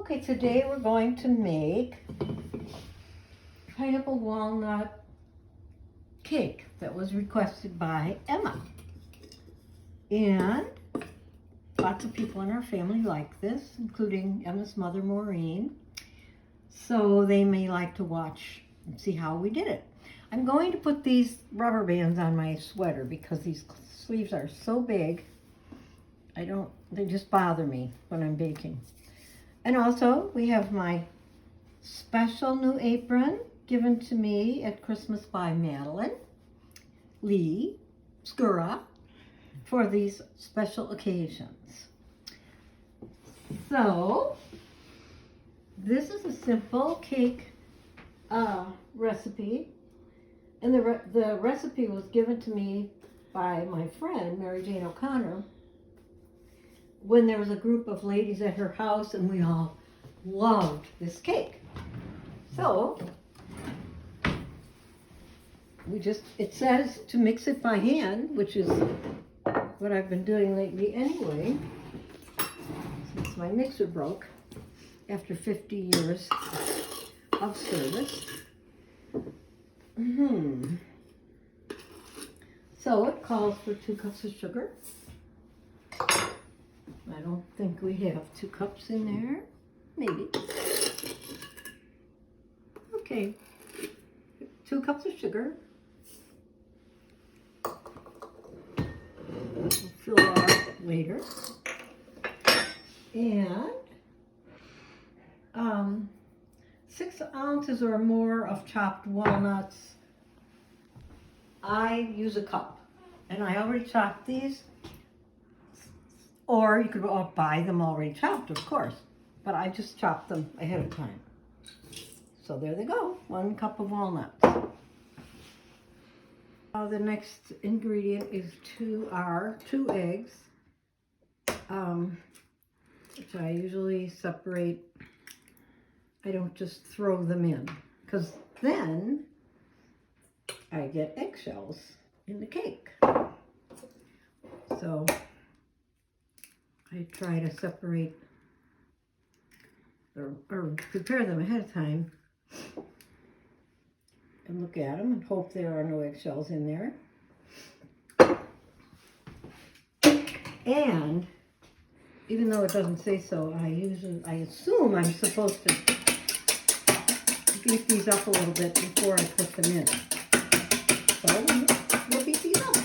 Okay, today we're going to make pineapple walnut cake that was requested by Emma. And lots of people in our family like this, including Emma's mother, Maureen. So they may like to watch and see how we did it. I'm going to put these rubber bands on my sweater because these sleeves are so big. They just bother me when I'm baking. And also, we have my special new apron given to me at Christmas by Madeline Lee Skura for these special occasions. So, this is a simple cake recipe, and the recipe was given to me by my friend Mary Jane O'Connor when there was a group of ladies at her house and we all loved this cake. So it says to mix it by hand, which is what I've been doing lately anyway, since my mixer broke after 50 years of service. So it calls for 2 cups of sugar. I don't think we have 2 cups in there. Maybe. Okay. 2 cups of sugar. We'll fill that up later. And 6 ounces or more of chopped walnuts. I use a cup. And I already chopped these. Or you could buy them already chopped, of course. But I just chopped them ahead of time. So there they go. 1 cup of walnuts. The next ingredient is 2 eggs, which I usually separate. I don't just throw them in, because then I get eggshells in the cake. So I try to separate or prepare them ahead of time and look at them and hope there are no eggshells in there. And even though it doesn't say so, I assume I'm supposed to beat these up a little bit before I put them in. So we'll beat these up.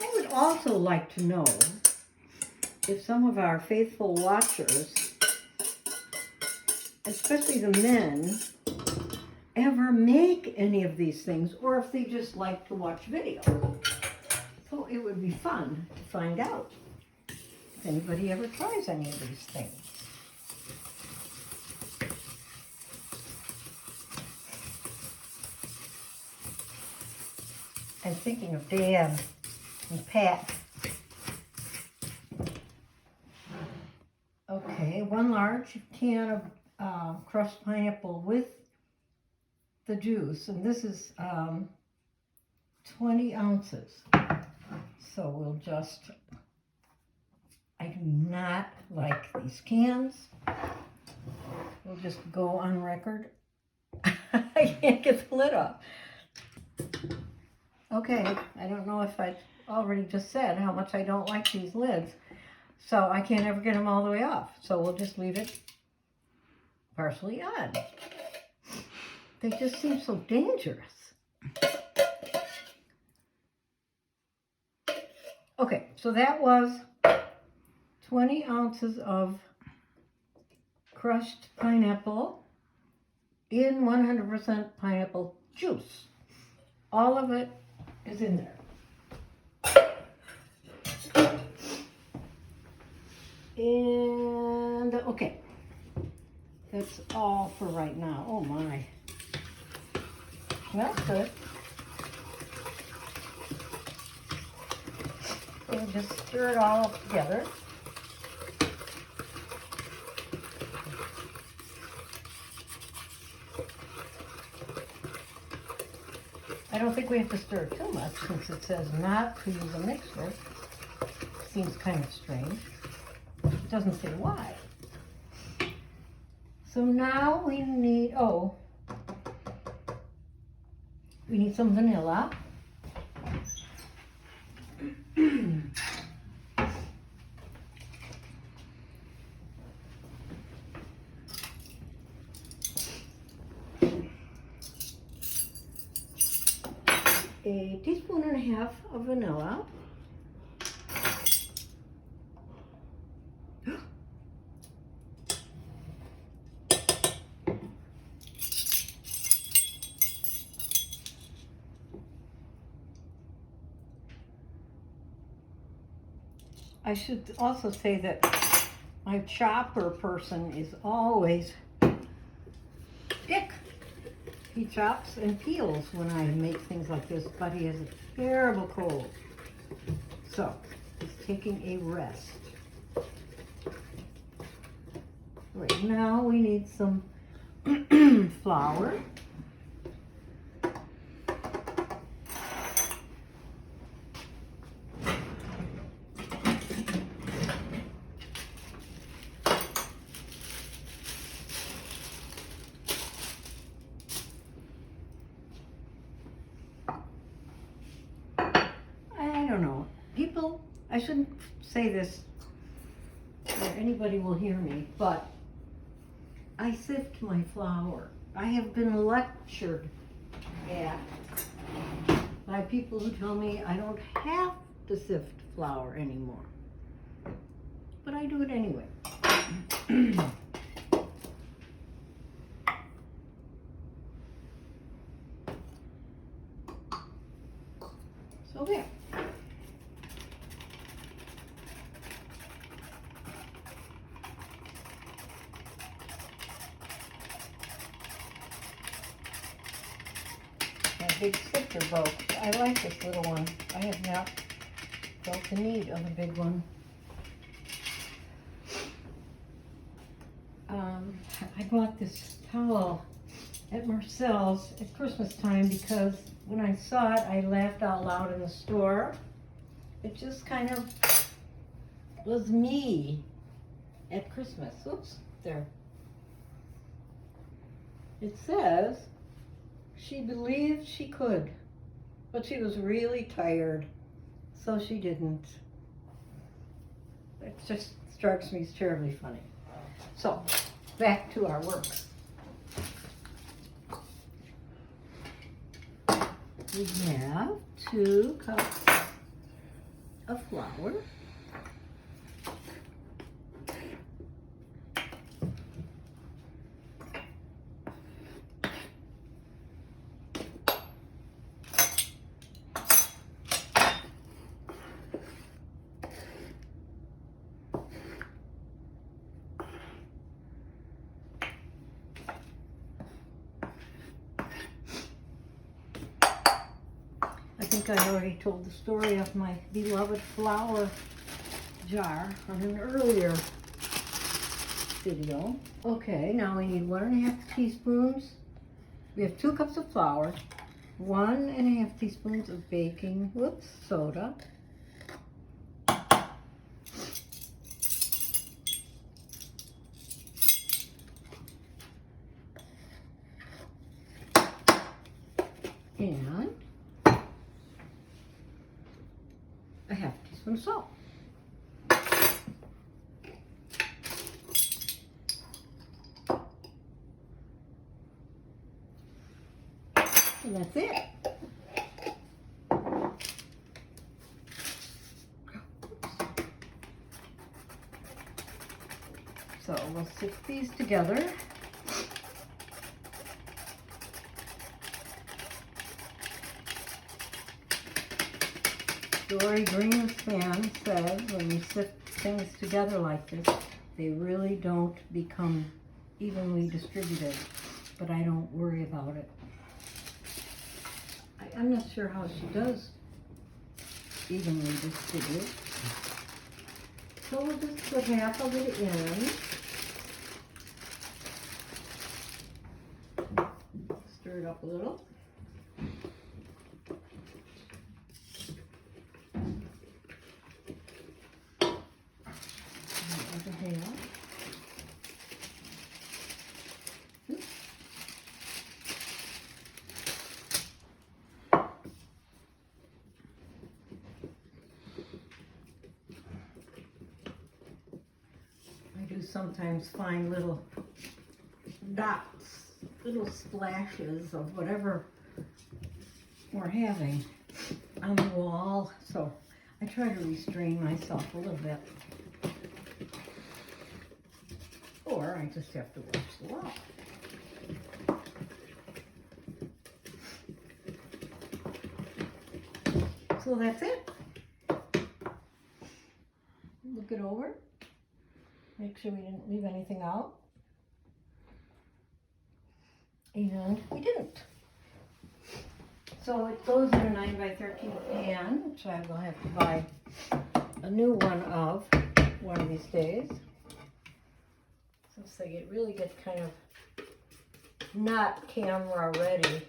I would also like to know if some of our faithful watchers, especially the men, ever make any of these things, or if they just like to watch videos. So it would be fun to find out if anybody ever tries any of these things. I'm thinking of Dan and Pat. Okay, 1 large can of crushed pineapple with the juice, and this is 20 ounces. So we'll just, I do not like these cans. We'll just go on record. I can't get the lid off. Okay, I don't know if I already just said how much I don't like these lids. So I can't ever get them all the way off. So we'll just leave it partially on. They just seem so dangerous. Okay, so that was 20 ounces of crushed pineapple in 100% pineapple juice. All of it is in there. And okay, that's all for right now. Oh my, smells good. And just stir it all up together. I don't think we have to stir it too much since it says not to use a mixer. seems kind of strange. It doesn't say why. So now we need, we need some vanilla. A teaspoon and a half of vanilla. I should also say that my chopper person is always pick. He chops and peels when I make things like this, but he has a terrible cold. So he's taking a rest. Right now we need some flour. I shouldn't say this or anybody will hear me, but I sift my flour. I have been lectured at by people who tell me I don't have to sift flour anymore, but I do it anyway. So there. Big sifter broke. I like this little one. I have not felt the need of a big one. I bought this towel at Marcel's at Christmas time because when I saw it, I laughed out loud in the store. It just kind of was me at Christmas. Oops, there. It says, she believed she could, but she was really tired, so she didn't. It just strikes me as terribly funny. So, back to our work. We have 2 cups of flour. I think I already told the story of my beloved flour jar on an earlier video. Okay, now we need 1½ teaspoons. We have 2 cups of flour, 1½ teaspoons of baking soda, and a ½ teaspoon of salt. And that's it. So we'll stick these together. Dory Green's fan said when you sift things together like this, they really don't become evenly distributed, but I don't worry about it. I'm not sure how she does evenly distribute. So we'll just put half of it in. Stir it up a little. sometimes find little dots, little splashes of whatever we're having on the wall. So I try to restrain myself a little bit. Or I just have to wash the wall. So that's it. Look it over. Make sure we didn't leave anything out. And we didn't. So it goes in a 9 by 13 pan, which I will have to buy a new one of one of these days. Since they really get kind of not camera ready.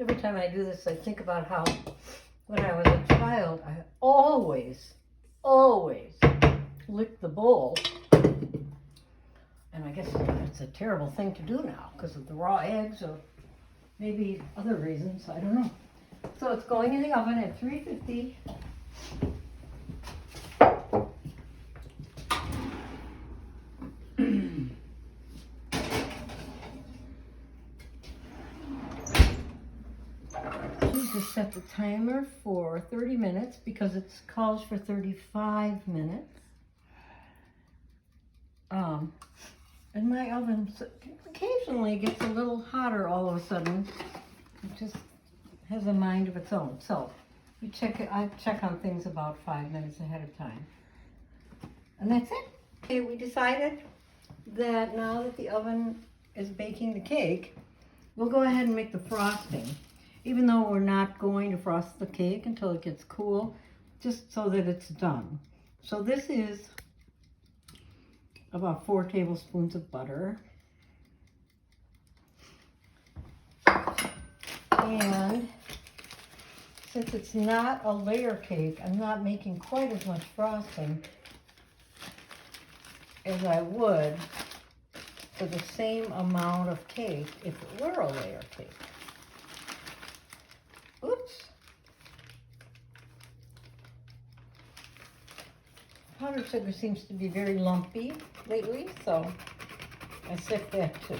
Every time I do this, I think about how when I was a child, I always licked the bowl. And I guess it's a terrible thing to do now because of the raw eggs or maybe other reasons, I don't know. So it's going in the oven at 350. Just set the timer for 30 minutes because it calls for 35 minutes. And my oven occasionally gets a little hotter all of a sudden. It just has a mind of its own. So you check it. I check on things about 5 minutes ahead of time. And that's it. Okay, we decided that now that the oven is baking the cake, we'll go ahead and make the frosting. Even though we're not going to frost the cake until it gets cool, just so that it's done. So this is about 4 tablespoons of butter. And since it's not a layer cake, I'm not making quite as much frosting as I would for the same amount of cake if it were a layer cake. Oops. Powdered sugar seems to be very lumpy lately, so I sift that too.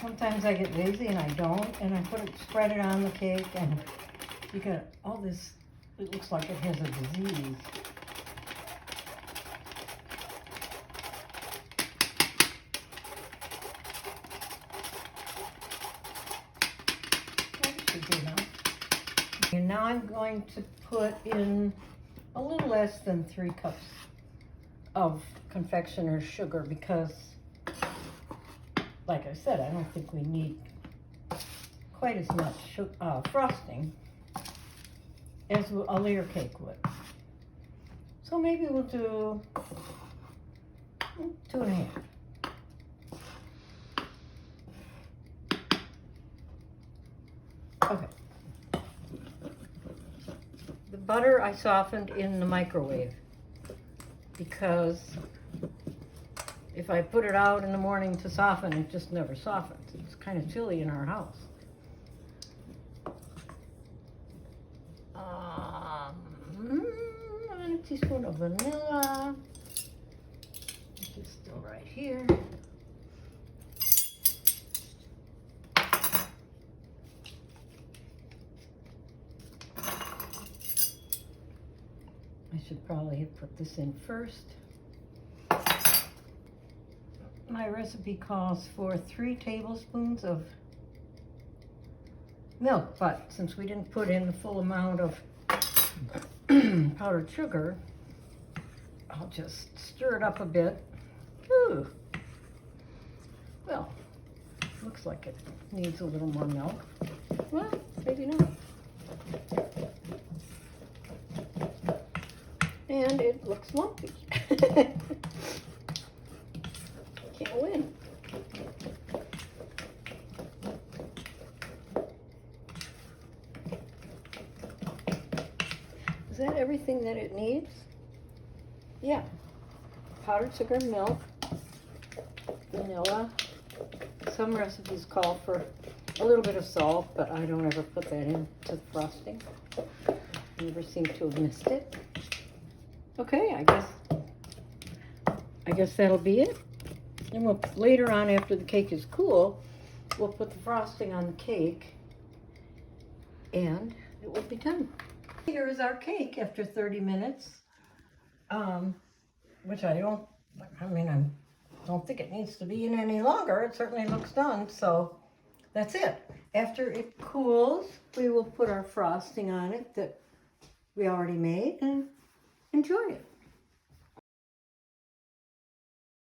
Sometimes I get lazy and I don't, and I spread it on the cake, and you get all this, it looks like it has a disease. And now I'm going to put in a little less than 3 cups of confectioner's sugar because, like I said, I don't think we need quite as much frosting as a layer cake would. So maybe we'll do 2.5. Okay. The butter I softened in the microwave because if I put it out in the morning to soften, it just never softens. It's kind of chilly in our house. 1 teaspoon of vanilla, which is still right here. I should probably have put this in first. My recipe calls for 3 tablespoons of milk, but since we didn't put in the full amount of powdered sugar, I'll just stir it up a bit. Ooh. Well, looks like it needs a little more milk. Well, maybe not. and it looks lumpy. Can't win. Is that everything that it needs? Yeah. Powdered sugar, milk, vanilla. Some recipes call for a little bit of salt, but I don't ever put that into the frosting. Never seem to have missed it. Okay, I guess that'll be it. And we'll later on, after the cake is cool, we'll put the frosting on the cake, and it will be done. Here is our cake after 30 minutes, which I don't think it needs to be in any longer. It certainly looks done, so that's it. After it cools, we will put our frosting on it that we already made and enjoy it.